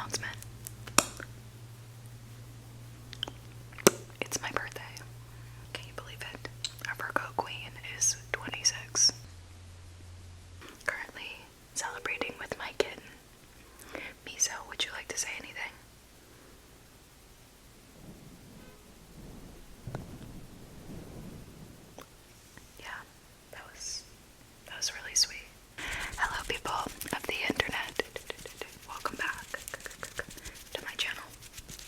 announcement. It's my birthday. Can you believe it? Our Virgo queen is 26. Currently celebrating with my kitten. Miso, would you like to say anything? Yeah, that was really sweet. Hello people of the internet. Welcome back to my channel.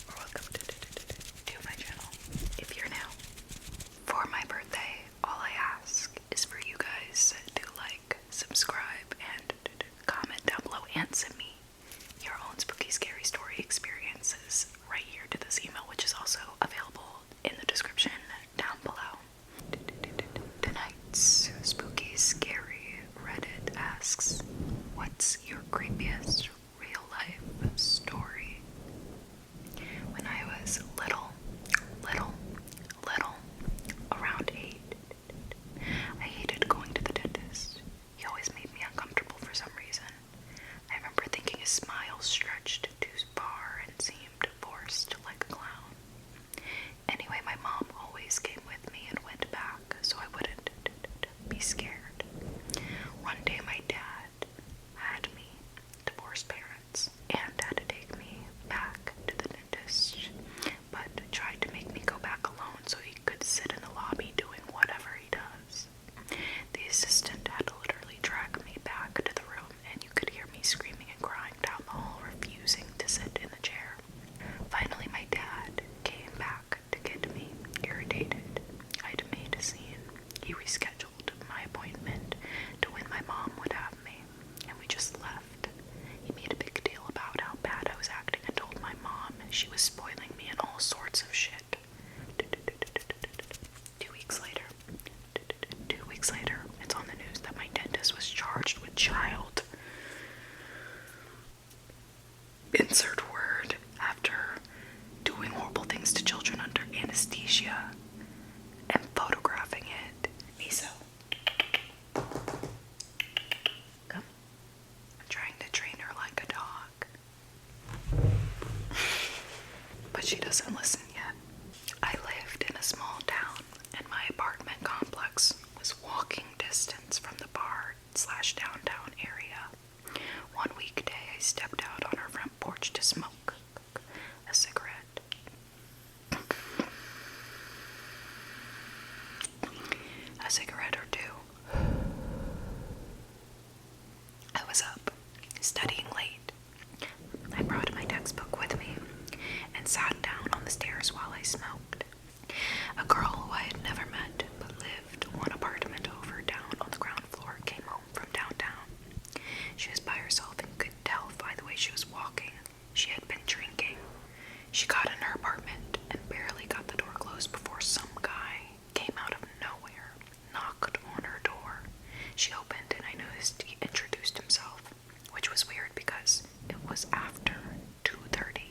Or welcome to my channel if you're new. For my birthday, all I ask is for you guys to like, subscribe, and comment down below and send me your own spooky scary story experiences right here to this email, which is also available in the description down below. Tonight's spooky scary Reddit asks, what's your creepiest real life story? When I was little, around 8, I hated going to the dentist. He always made me uncomfortable for some reason. I remember thinking his smile stretched too far and seemed forced like a clown. Anyway, my mom always came with me and went back so I wouldn't be scared. One day my dad had me, divorced parents, and had to take me back to the dentist, but tried to make me go back alone so he could sit in the lobby doing whatever he does. The assistant had to literally drag me back to the room, and you could hear me screaming and crying down the hall, refusing to sit in the chair. Finally, my dad came back to get me, irritated. I'd made a scene. He rescheduled my appointment to when my mom would have me, and we just left. He made a big deal about how bad I was acting and told my mom she was spoiling me and all sorts of shit. 2 weeks later, 2 weeks later, it's on the news that my dentist was charged with child. Insert word after doing horrible things to children under anesthesia and photographing it. Miso, come. I'm trying to train her like a dog. But she doesn't listen yet. I lived in a small town, and my apartment complex was walking distance from the bar/downtown area. One weekday, I stepped out on our front porch to smoke a cigarette. A cigarette or two. I was up, studying late. I brought my textbook with me and sat down on the stairs while I smoked. A girl who I had never met but lived one apartment over down on the ground floor came home from downtown. She was by herself and could tell by the way she was walking she had been drinking. She got in her apartment and barely got the door closed before some guy came out of nowhere, knocked on her door. She opened and I noticed he introduced himself, which was weird because it was after 2:30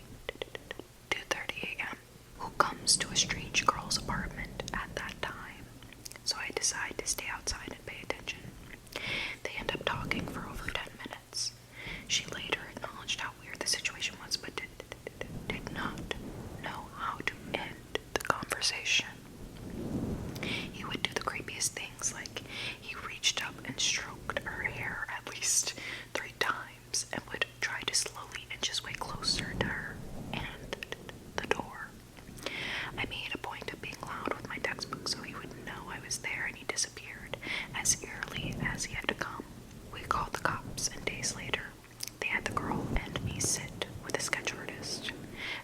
a.m. Who comes to a strange girl's apartment at that time? So I decide to stay outside and pay attention. They end up talking for over 10 minutes. She later acknowledged how weird the situation was, but did not know how to end the conversation. He would do the creepiest things, like he reached up and stroked her hair at least 3 times and would try to slowly inch his way closer to her and the door. I made a point of being loud with my textbook so he would know I was there, and he disappeared as early as he had to come. We called the cops, and days later, they had the girl and me sit with a sketch artist.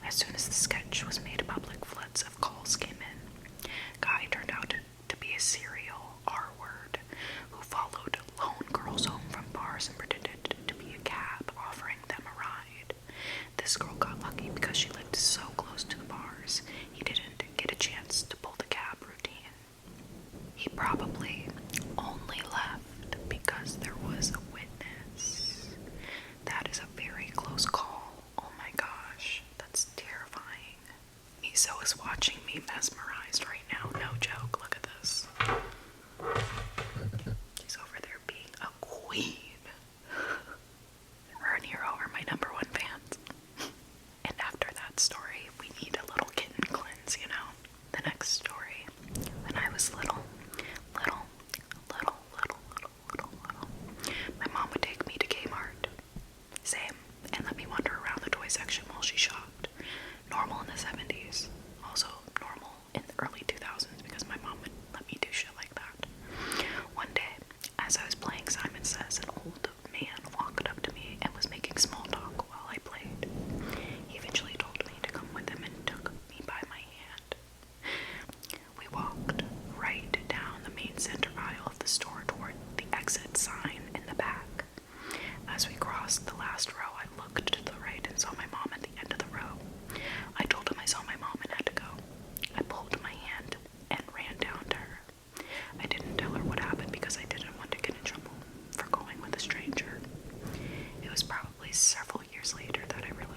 As soon as the sketch was made public, floods of calls came in. Guy turned out to be a serial R-word who followed lone girls home from bars and pretended to be a cab, offering them a ride. This girl got lucky because she lived so close to the bars, he didn't get a chance to pull the cab routine. He probably only left because there was a witness. That is a very close call. Oh my gosh, that's terrifying. Miso is watching me mesmerized right now. No joke, look at this. She's over there being a queen. Her and Hero are my #1 fans.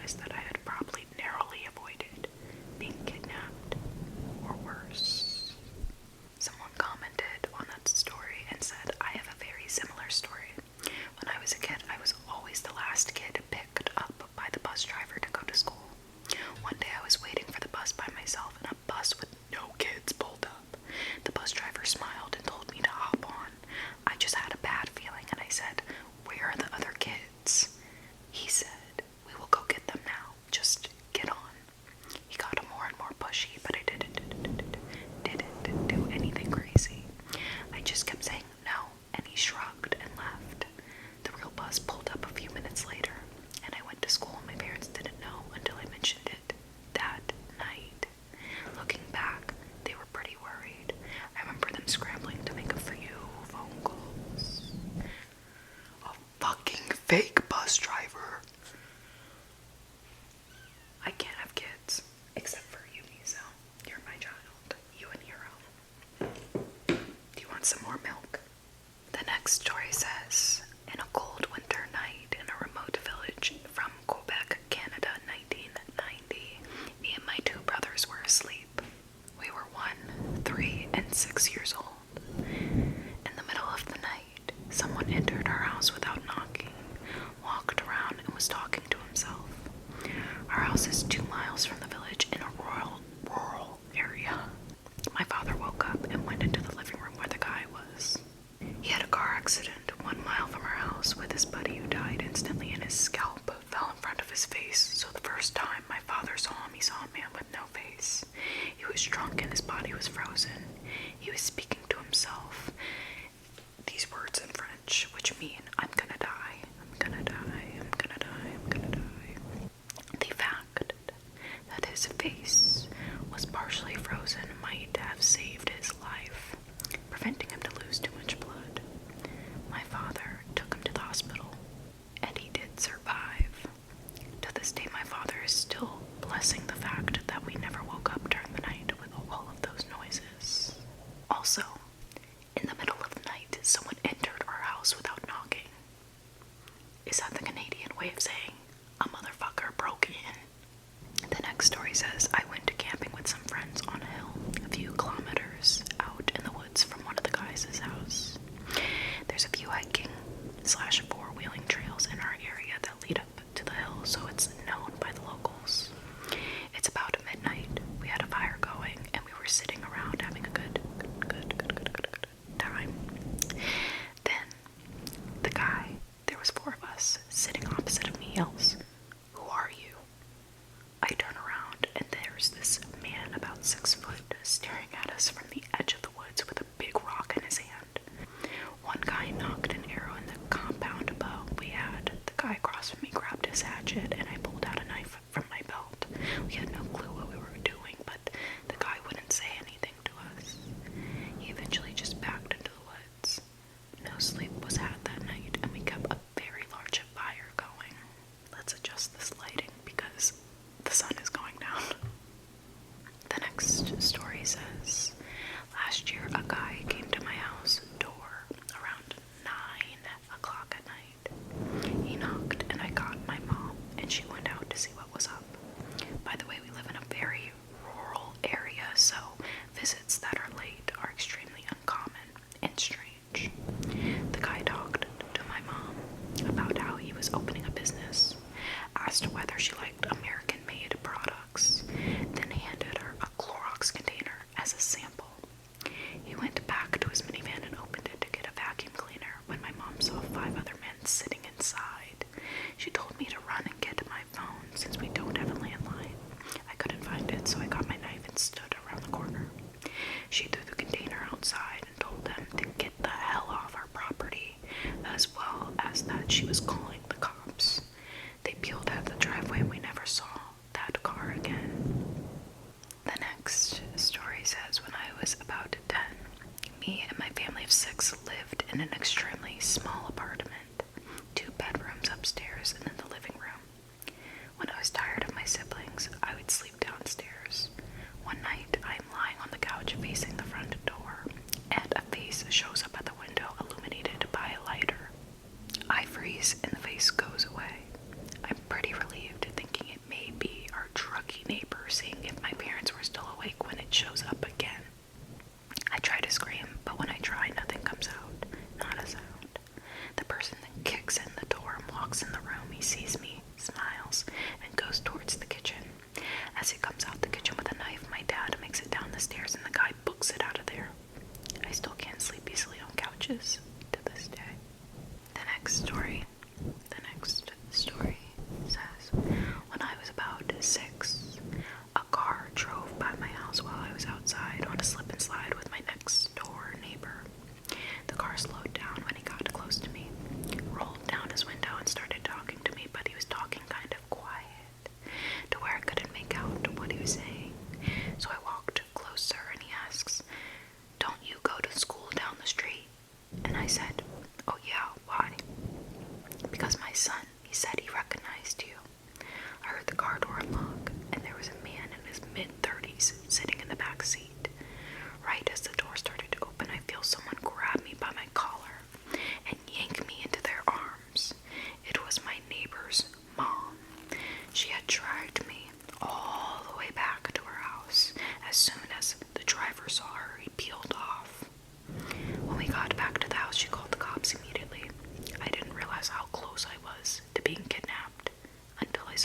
realized that I had probably narrowly avoided being kidnapped, or worse. Someone commented on that story and said, I have a very similar story. When I was a kid, I was always the last kid picked up by the bus driver to go to school. One day I was waiting for the bus by myself, and a bus with no kids pulled up. The bus driver smiled and told me to hop on. I just had a bad feeling, and I said, where are the other kids? He said, we will go get them now. Just get on. He got more and more pushy, but I didn't do anything crazy. I just kept saying no, and he shrugged and left. The real bus pulled up a few minutes later, and I went to school. My parents didn't know until I mentioned it that night. Looking back, they were pretty worried. I remember them scrambling to make a few phone calls. A fucking fake bus driver. I can't have kids, except for you, Miso. You're my child. You and Hero. Do you want some more milk? The next story says, in a cold winter night in a remote village from Quebec, Canada, 1990, me and my two brothers were asleep. We were 1, 3, and 6 years old. In the middle of the night, someone entered our house without knocking, walked around, and was talking to himself. Our house is 2 miles from the village in a rural area. My father woke up and went into the living room where the guy was. He had a car accident 1 mile from our house with his buddy who died instantly, and his scalp fell in front of his face. So the first time my father saw him, he saw a man with no face. He was drunk and his body was frozen. He was speaking to himself these words in French, which mean, I'm gonna die, I'm gonna die, I'm gonna die, I'm gonna die. The fact that his face was partially frozen might have saved his life, preventing him to lose too much blood. My father took him to the hospital, and he did survive. To this day, my father is still blessing the fact that we never woke up during the night with all of those noises. Also, in the middle of the night, someone entered our house without knocking. Is that the Canadian way of saying a motherfucker broke in? The next story says, I went to camping with some friends on a hill a few kilometers out in the woods from one of the guys' house. There's a few hiking / four-wheeling trails in our area that lead up to the hill, so it's known by the locals. It's about midnight. We had a fire going, and we were sitting around having a good time. Then, the guy, there was 4 of us, sitting opposite of me, yells, who are you? I turn around, and there's this man about 6 foot staring at us from the edge of the woods with a big rock in his hand. One guy knocked an arrow in the compound bow we had. The guy across from me grabbed his hatchet, and I pulled out a knife from my belt. We had no clue what we were doing, but the guy wouldn't say anything to us. He eventually just backed into the woods. No sleep was had that night, and we kept a very large fire going. Let's adjust this lighting because the sun is going down. The next story says, last year a guy came to my house door around 9 o'clock at night. He knocked, and I got my mom, and she went out to see what was up. By the way, we live in a very rural area, so visits that are late are extremely uncommon and strange. The guy talked to my mom about how he was opening a business, asked whether she liked American-made products, then handed her a Clorox container as a sample. He went back to his minivan and opened it to get a vacuum cleaner when my mom saw 5 other men sitting inside. She told me to run and get my phone since we don't have a landline. I couldn't find it, so I got my knife and stood around the corner. She threw the container outside and told them to get the hell off our property, as well as that she was calling the cops. They peeled out the driveway and we never saw that car again. The next story says, when I was about 10, me and my family of 6 lived in an extremely small apartment, 2 bedrooms upstairs and then the living room. When I was tired of my siblings, I would sleep downstairs. One night, I am lying on the couch facing the front door, and a face shows up at the window illuminated by a lighter. I freeze and the face goes away. I'm pretty relieved, thinking it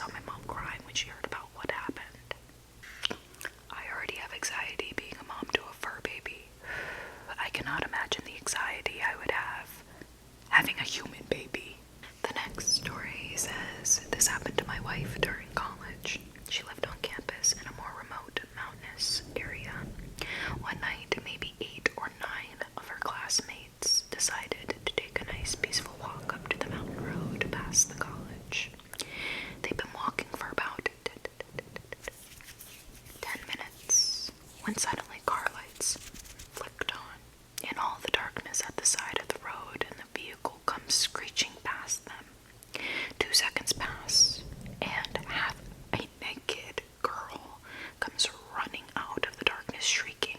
saw my mom crying when she heard about what happened. I already have anxiety being a mom to a fur baby. I cannot imagine the anxiety I would have having a human baby. The next story says this happened to my wife during college. She lived on campus in a more remote, mountainous area. One night, maybe 8 or 9 of her classmates decided to take a nice, peaceful walk up to the mountain road past the college. They'd been walking for about 10 minutes when suddenly car lights flicked on. In all the darkness at the side of the road, and the vehicle comes screeching past them. 2 seconds pass, and half a naked girl comes running out of the darkness shrieking.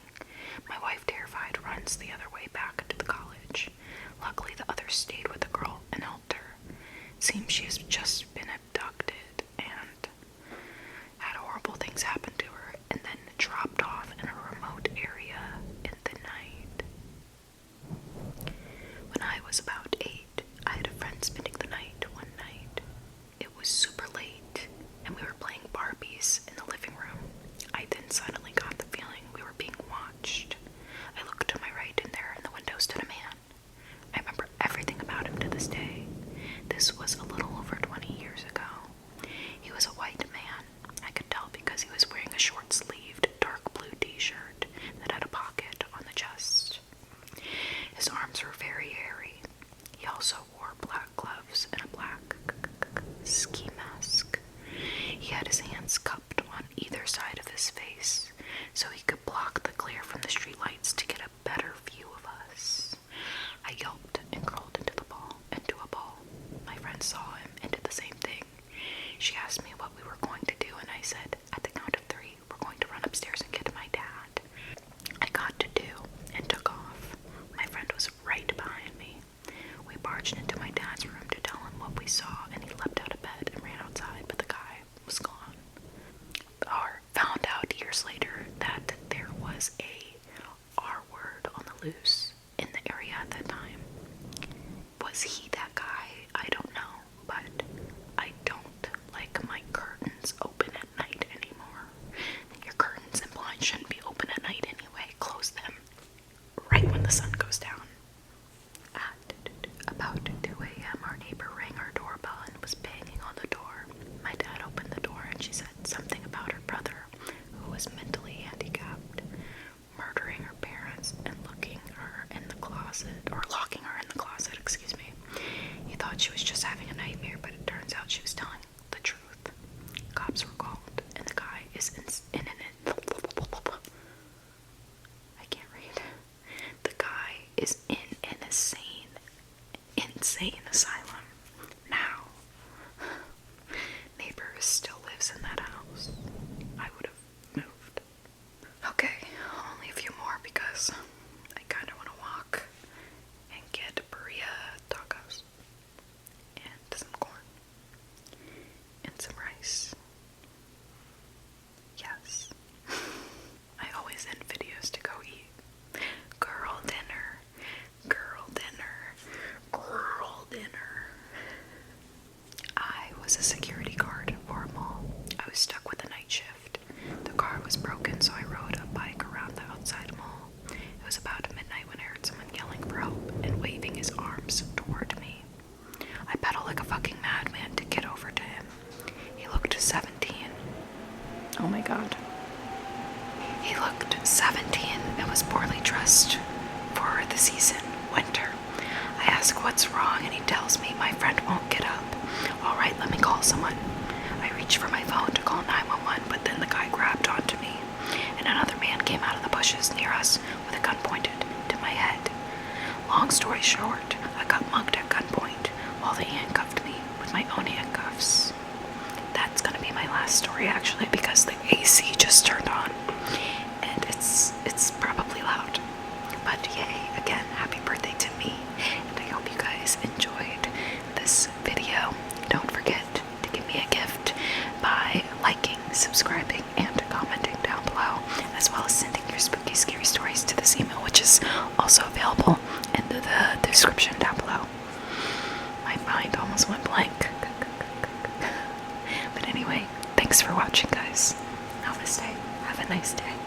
My wife, terrified, runs the other way back to the college. Luckily, the others stayed with the girl and helped her. Seems she has just been abducted and had horrible things happen to her, and then dropped off in a remote area in the night. When I was about 8, I had a friend spending the night one night. It was super late, and we were playing Barbies in the living room. I then suddenly got the feeling we were being watched. I looked to my right, and there in the window stood a man. I remember everything about him to this day. This was a little over 20 years ago. He was a white man. I could tell because he was wearing a short-sleeved, dark blue t-shirt that had a pocket on the chest. His arms were very hairy. He also wore black gloves and a black ski mask. He had his hands cupped on either side of his face, so he could block the glare from the streetlights to get a better view of us. I yelped and crawled into a ball. My friend saw him and did the same thing. She asked me what we were going to do, and I said, at the count of 3, we're going to run upstairs and get my dad. I got to 2 and took off. My friend was right behind me. We barged into my dad's room to tell him what we saw, and he leapt out of bed and ran outside, but the guy was gone. Or found out years later that there was a R word on the loose in the area at that time. Was he that guy? I don't know, but I don't like my curtains open at night anymore. Your curtains and blinds shouldn't be open at night anyway. Close them right when the sun goes down. At about 2 a.m., our neighbor rang our doorbell and was banging on the door. My dad opened the door and she said something about her brother, who was mentally handicapped, murdering her parents and locking her in the closet, excuse me. He thought she was just having a nightmare, but it turns out she was telling the truth. Cops were called, and the guy is in an I can't read. The guy is in an insane asylum now. Neighbor still lives in that house. I would have moved. Okay, only a few more because I kind of want to walk and get burrito tacos and some corn and some rice. Yes. I always end videos to go eat. Girl dinner, girl dinner, girl dinner. I was a security guard for a mall. I was stuck with a night shift. The car was broken, so I rode a bike around the outside mall. It was about midnight when I heard someone yelling for help and waving his arms toward me. I pedaled like a fucking madman to get over to him. He looked 17. Oh my god. He looked 17 and was poorly dressed for the season, winter. I ask what's wrong, and he tells me my friend won't get up. All right, let me call someone. I reached for my phone to call 911, but then the guy grabbed onto me, and another man came out of the bushes near us with a gun pointed to my head. Long story short, I got mugged at gunpoint while they handcuffed me with my own handcuffs. That's gonna be my last story, actually, because the AC just turned on, and it's probably loud. But yay, again, happy birthday to me, and I hope you guys enjoyed this video. Don't forget to give me a gift by liking, subscribing, and commenting down below, as well as sending your spooky, scary stories to this email, which is also available in the description down below. My mind almost went blank. But anyway, watching, guys. Namaste. Have a nice day.